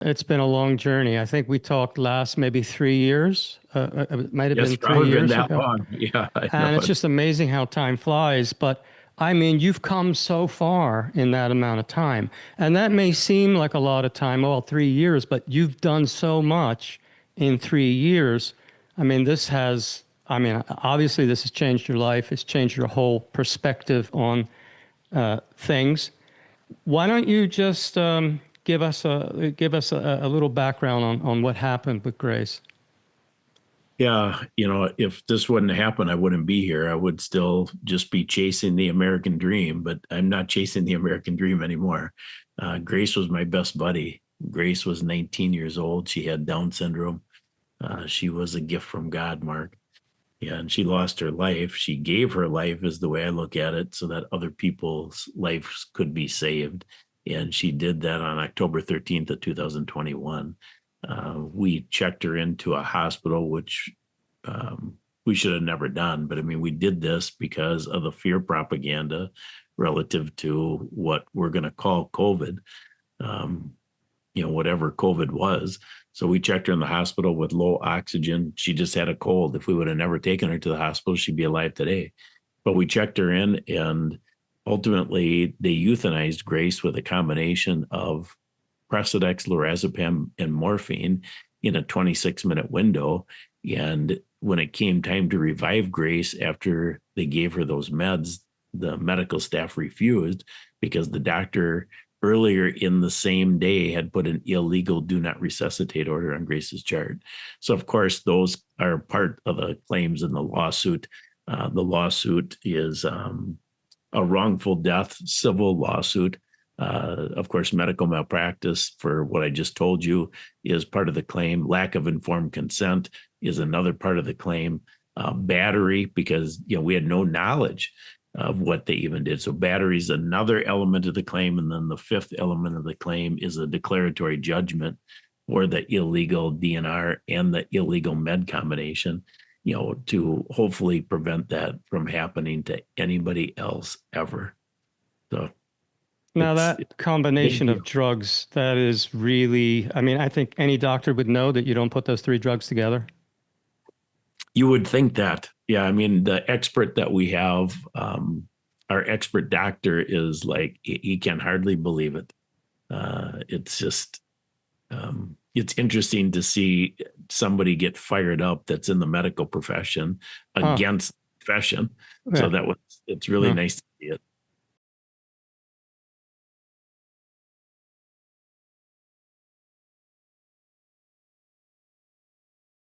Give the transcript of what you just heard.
It's been a long journey. I think we talked last maybe 3 years. It might have Yes, been three probably been years that ago. long. Yeah, I know And it's it. just amazing how time flies. But I mean, you've come so far in that amount of time. And that may seem like a lot of time, well, 3 years, but you've done so much in 3 years. I mean, obviously, this has changed your life. It's changed your whole perspective on things. Why don't you just give us a little background on what happened with Grace? Yeah, if this wouldn't happen, I wouldn't be here. I would still just be chasing the American dream, but I'm not chasing the American dream anymore. Grace was my best buddy. Grace was 19 years old. She had Down syndrome. She was a gift from God, Mark. Yeah, and she lost her life. She gave her life, is the way I look at it, so that other people's lives could be saved. And she did that on October 13th of 2021. We checked her into a hospital, which we should have never done. But I mean, we did this because of the fear propaganda relative to what we're going to call COVID. Um, whatever COVID was. So we checked her in the hospital with low oxygen. She just had a cold. If we would have never taken her to the hospital, she'd be alive today. But we checked her in, and ultimately they euthanized Grace with a combination of Precedex, lorazepam, and morphine in a 26-minute window. And when it came time to revive Grace after they gave her those meds, the medical staff refused because the doctor earlier in the same day had put an illegal do not resuscitate order on Grace's chart. So, of course, those are part of the claims in the lawsuit. The lawsuit is a wrongful death civil lawsuit. Of course, medical malpractice for what I just told you is part of the claim. Lack of informed consent is another part of the claim. Battery, because we had no knowledge of what they even did. So battery is another element of the claim. And then the fifth element of the claim is a declaratory judgment for the illegal DNR and the illegal med combination, to hopefully prevent that from happening to anybody else ever. So Now, it's that a big combination of deal. drugs, that is really, I mean, I think any doctor would know that you don't put those three drugs together. You would think that. Yeah, I mean, the expert that we have, our expert doctor is like, he can hardly believe it. It's just, it's interesting to see somebody get fired up that's in the medical profession Huh. against the profession. So Yeah. it's really Huh. nice to see it.